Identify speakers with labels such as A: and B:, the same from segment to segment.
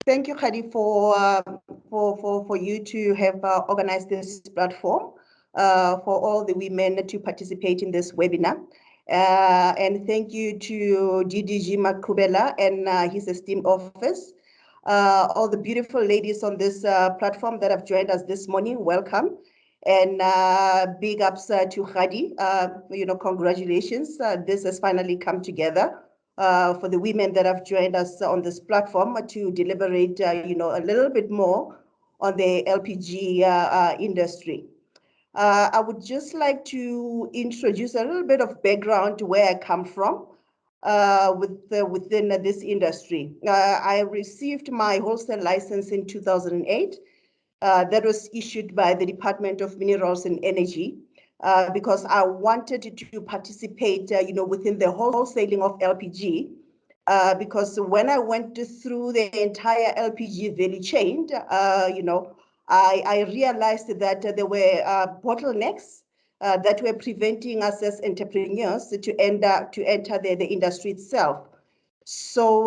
A: Thank you, Khadi, for you to have organized this platform for all the women to participate in this webinar. And thank you to DDG Makubela and his esteemed office. All the beautiful ladies on this platform that have joined us this morning, welcome. And big ups to Khadi. Congratulations. This has finally come together for the women that have joined us on this platform to deliberate, a little bit more on the LPG industry. I would just like to introduce a little bit of background to where I come from within this industry. I received my wholesale license in 2008. That was issued by the Department of Minerals and Energy because I wanted to participate, within the wholesaling of LPG. Because when I went through the entire LPG value chain, I realized that there were bottlenecks that were preventing us as entrepreneurs to enter the industry itself. So,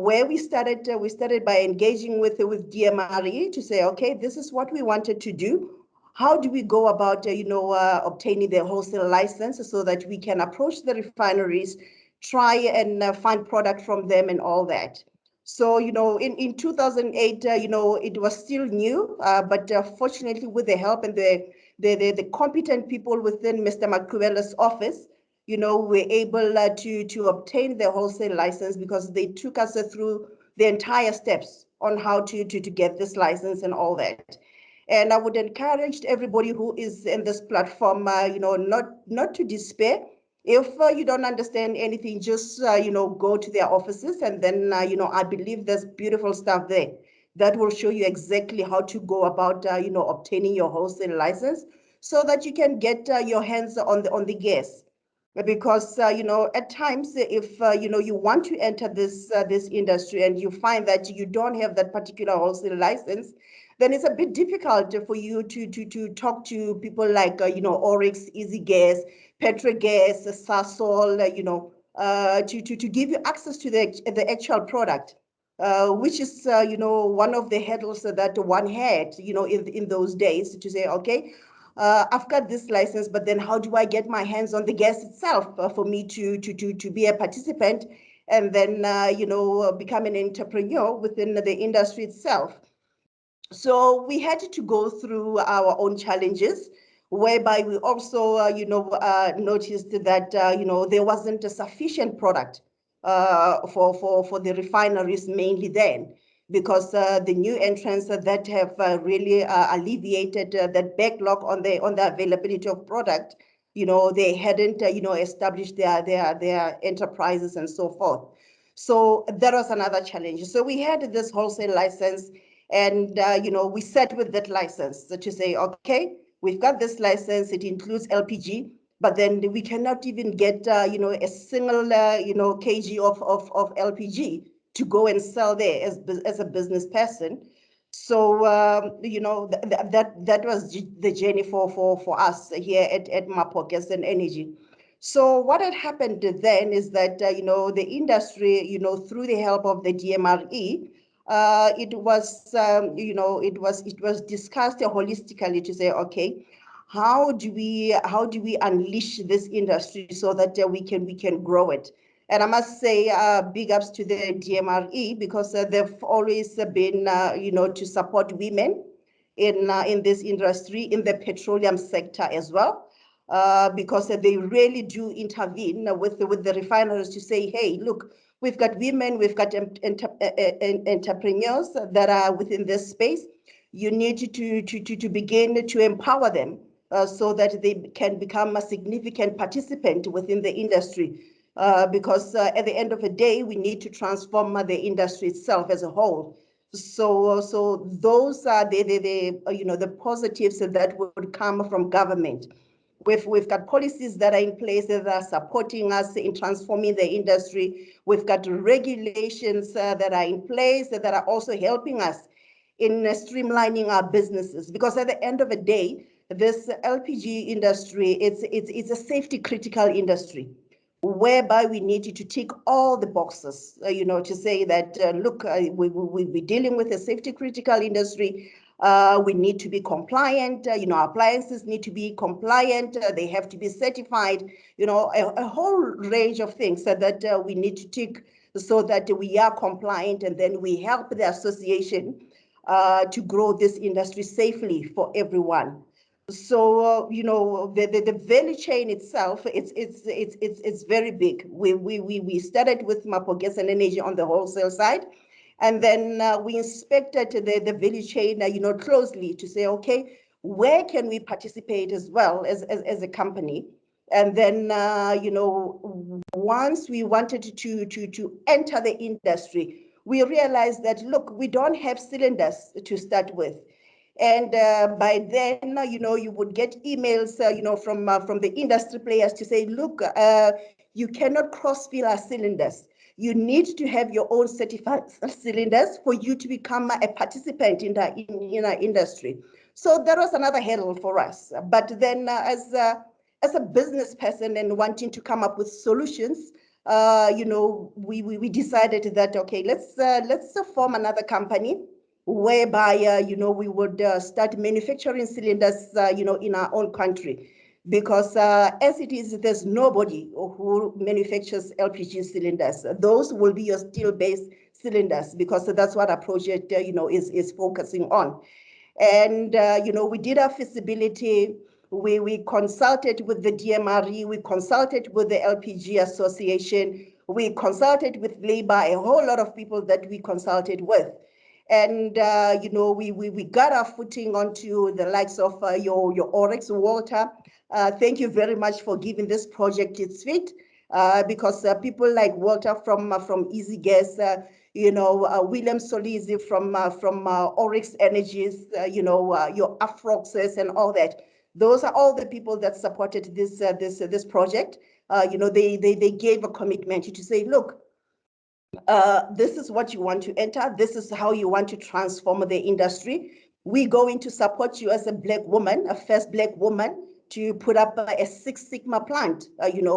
A: where we started by engaging with DMRE to say, okay, this is what we wanted to do. How do we go about, obtaining the wholesale license so that we can approach the refineries, try and find product from them and all that. So, in 2008, it was still new, but fortunately with the help and the competent people within Mr. Makubela's office, we're able to obtain the wholesale license because they took us through the entire steps on how to get this license and all that. And I would encourage everybody who is in this platform, not to despair. If you don't understand anything, just go to their offices, and then I believe there's beautiful stuff there that will show you exactly how to go about obtaining your wholesale license, so that you can get your hands on the gas. Because at times, if you want to enter this industry and you find that you don't have that particular wholesale license, then it's a bit difficult for you to talk to people like Oryx, Easy Gas, Petrogas, Sasol, to give you access to the actual product. Which is, one of the hurdles that one had, in those days, to say, okay, I've got this license, but then how do I get my hands on the gas itself for me to be a participant and then, become an entrepreneur within the industry itself? So we had to go through our own challenges, whereby we also, noticed that, there wasn't a sufficient product for the refineries mainly then, because the new entrants that have really alleviated that backlog on the availability of product, they hadn't, established their enterprises and so forth. So that was another challenge. So we had this wholesale license, and we sat with that license to say, okay, we've got this license, it includes LPG, but then we cannot even get a single kg of LPG to go and sell there as a business person. So that was the journey for us here at Mmapho Gas and Energy. So what had happened then is that the industry, through the help of the DMRE, it was discussed holistically to say, okay, how do we unleash this industry so that we can grow it? And I must say, big ups to the DMRE, because they've always been, to support women in this industry, in the petroleum sector as well, because they really do intervene with the refineries to say, hey, look, we've got women, we've got entrepreneurs that are within this space. You need to begin to empower them so that they can become a significant participant within the industry. Because at the end of the day, we need to transform the industry itself as a whole. So those are the positives that would come from government. We've got policies that are in place that are supporting us in transforming the industry. We've got regulations that are in place that are also helping us in streamlining our businesses. Because at the end of the day, this LPG industry, it's a safety critical industry. whereby we need to tick all the boxes, to say that, look, we're dealing with a safety critical industry. We need to be compliant. Our appliances need to be compliant. They have to be certified. A whole range of things that we need to tick so that we are compliant, and then we help the association to grow this industry safely for everyone. So the value chain itself, it's very big. We started with Mmapho Gas and Energy on the wholesale side, and then we inspected the value chain closely to say, okay, where can we participate as well as a company? And then once we wanted to enter the industry, we realized that, look, we don't have cylinders to start with. And by then, you would get emails, from the industry players to say, look, you cannot cross-fill our cylinders. You need to have your own certified cylinders for you to become a participant in our industry. So that was another hurdle for us. But then, as a business person and wanting to come up with solutions, we decided that, okay, let's form another company whereby we would start manufacturing cylinders in our own country, because as it is, there's nobody who manufactures LPG cylinders. Those will be your steel-based cylinders, because that's what our project is focusing on. And we did our feasibility. We consulted with the DMRE, we consulted with the LPG Association, we consulted with labor, a whole lot of people that we consulted with. And we got our footing onto the likes of your Oryx, Walter. Thank you very much for giving this project its feet, because people like Walter from Easy Gas, William Solizi from Oryx Energies, your Afroxes and all that. Those are all the people that supported this project. They gave a commitment to say, look, this is what you want to enter. This is how you want to transform the industry. We're going to support you as a Black woman, a first Black woman, to put up a Six Sigma plant,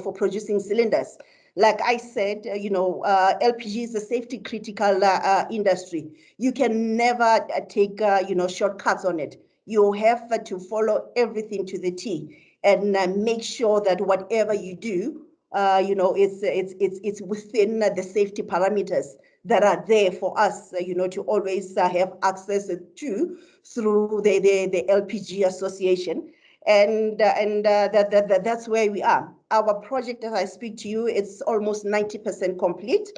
A: for producing cylinders. Like I said, LPG is a safety critical industry. You can never take, shortcuts on it. You have to follow everything to the T and make sure that whatever you do, it's within the safety parameters that are there for us, to always have access to through the LPG Association. And that's where we are. Our project, as I speak to you, it's almost 90% complete.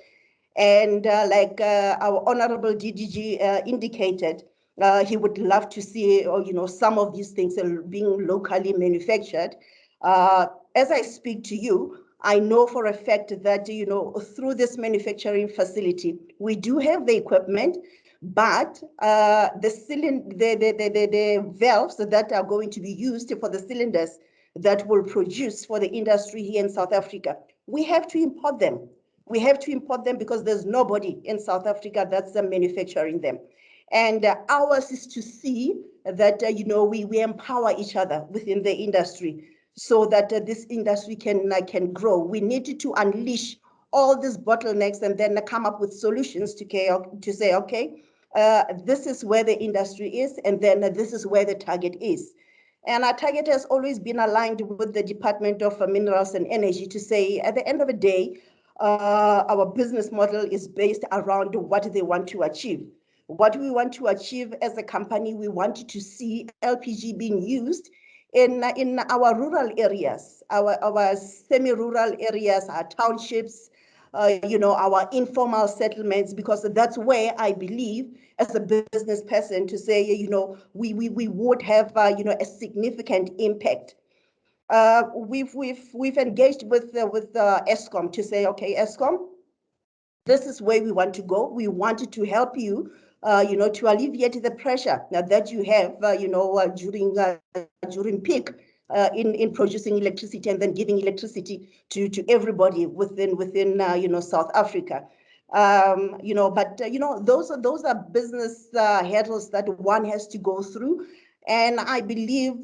A: And like our Honorable DDG indicated, he would love to see, some of these things being locally manufactured. As I speak to you, I know for a fact that, through this manufacturing facility, we do have the equipment, but the valves that are going to be used for the cylinders that will produce for the industry here in South Africa, we have to import them. We have to import them because there's nobody in South Africa that's manufacturing them. And ours is to see that, we empower each other within the industry, so that this industry can grow. We need to unleash all these bottlenecks and then come up with solutions to say, okay, this is where the industry is, and then this is where the target is. And our target has always been aligned with the Department of Minerals and Energy to say, at the end of the day, our business model is based around what they want to achieve. What we want to achieve as a company, we want to see LPG being used in our rural areas, our semi-rural areas, our townships, our informal settlements, because that's where I believe, as a business person, to say, we would have, a significant impact. We've engaged with Eskom to say, okay, Eskom, this is where we want to go. We wanted to help you, to alleviate the pressure that you have, during peak in producing electricity and then giving electricity to everybody within South Africa. But those are business hurdles that one has to go through. And I believe,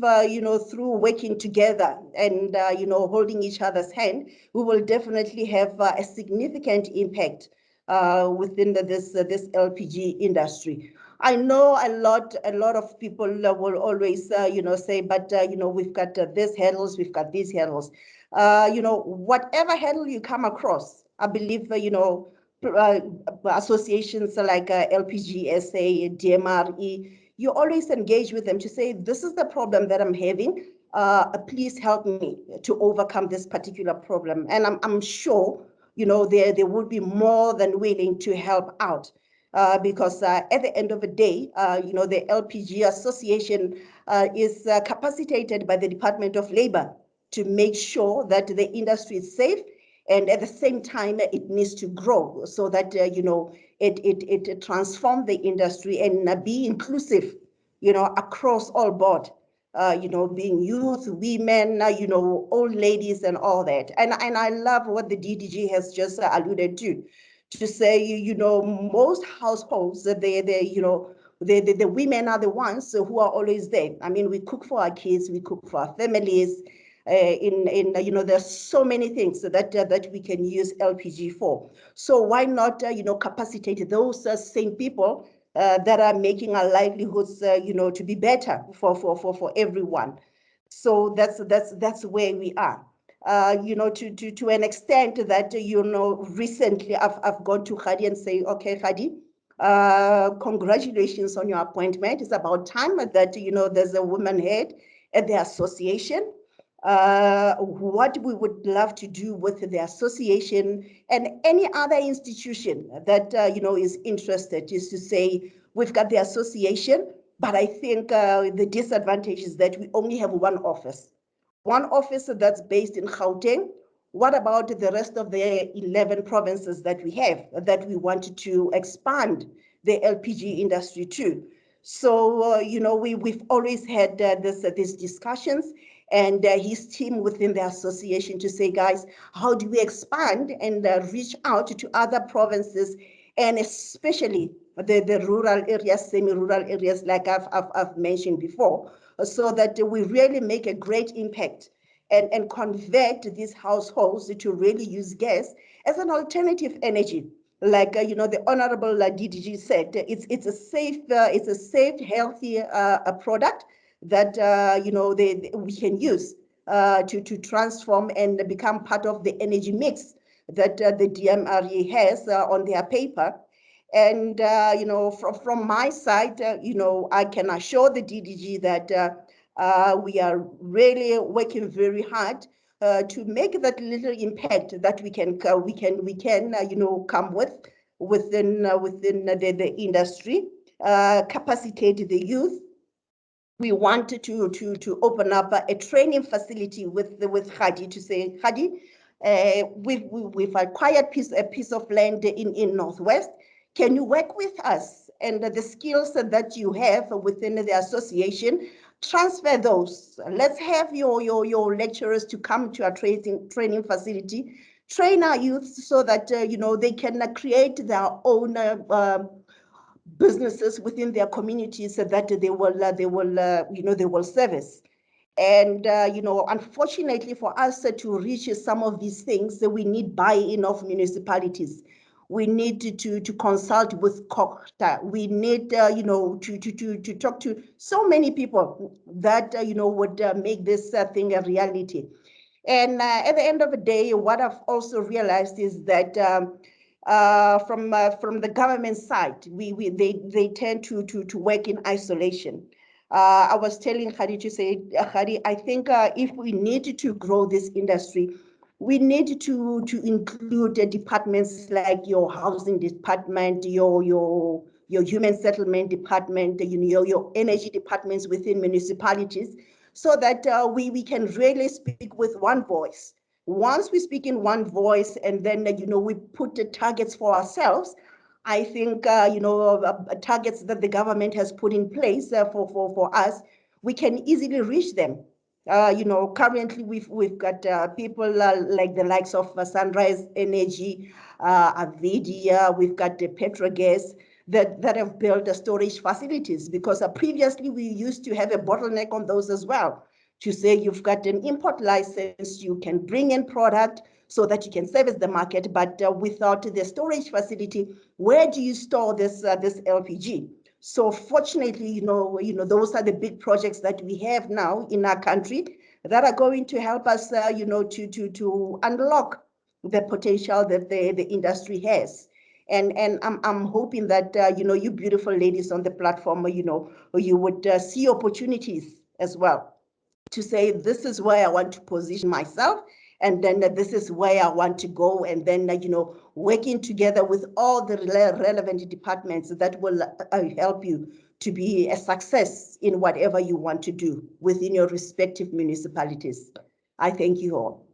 A: through working together and, holding each other's hand, we will definitely have a significant impact within this LPG industry. I know a lot of people will always, say, but, we've got these hurdles, we've got these hurdles. Whatever hurdle you come across, I believe, uh, associations like LPGSA, DMRE, you always engage with them to say, this is the problem that I'm having. Please help me to overcome this particular problem. And I'm sure, they would be more than willing to help out. Because at the end of the day, the LPG Association is capacitated by the Department of Labor to make sure that the industry is safe, and at the same time it needs to grow so that it transform the industry and be inclusive, across all board, being youth, women, old ladies and all that. And I love what the DDG has just alluded to say, most households, the women are the ones who are always there. I mean, we cook for our kids, we cook for our families. There's so many things that we can use LPG for. So why not, capacitate those same people that are making our livelihoods, to be better for everyone. So that's where we are. To an extent that, recently I've gone to Khadi and say, okay, Khadi, congratulations on your appointment. It's about time that, there's a woman head at the association. What we would love to do with the association and any other institution that, is interested is to say, we've got the association, but I think the disadvantage is that we only have one office that's based in Gauteng. What about the rest of the 11 provinces that we have that we wanted to expand the LPG industry to? So, we've always had these discussions, and his team within the association to say, guys, how do we expand and reach out to other provinces, and especially the rural areas, semi-rural areas, like I've mentioned before, so that we really make a great impact and convert these households to really use gas as an alternative energy. Like the Honorable DDG said, it's a safe, healthy product that we can use to transform and become part of the energy mix that the DMRE has on their paper. And from my side, I can assure the DDG that we are really working very hard to make that little impact that we can come within the industry, capacitate the youth. We wanted to open up a training facility with Khadi to say, Khadi, we've acquired a piece of land in Northwest. Can you work with us? And the skills that you have within the association, transfer those. Let's have your lecturers to come to our training facility, train our youth so that they can create their own businesses within their communities so that they will service. And unfortunately for us to reach some of these things, we need buy-in of municipalities. We need to consult with COCTA. We need to talk to so many people that would make this thing a reality. And at the end of the day, what I've also realized is that from the government side, they tend to work in isolation. I was telling Khadi to say, Khadi, I think if we need to grow this industry, we need to include departments like your housing department, your human settlement department, your energy departments within municipalities, so that we can really speak with one voice. Once we speak in one voice, and then we put the targets for ourselves, I think targets that the government has put in place for us, we can easily reach them. Currently we've got people like the likes of Sunrise Energy, Avidia, we've got the Petrogas. that have built the storage facilities, because previously we used to have a bottleneck on those as well. To say you've got an import license, you can bring in product so that you can service the market, but without the storage facility, where do you store this LPG? So fortunately, those are the big projects that we have now in our country that are going to help us, to unlock the potential that the industry has. And I'm hoping that, you beautiful ladies on the platform, you would see opportunities as well to say, this is where I want to position myself, and then this is where I want to go, and then, working together with all the relevant departments that will help you to be a success in whatever you want to do within your respective municipalities. I thank you all.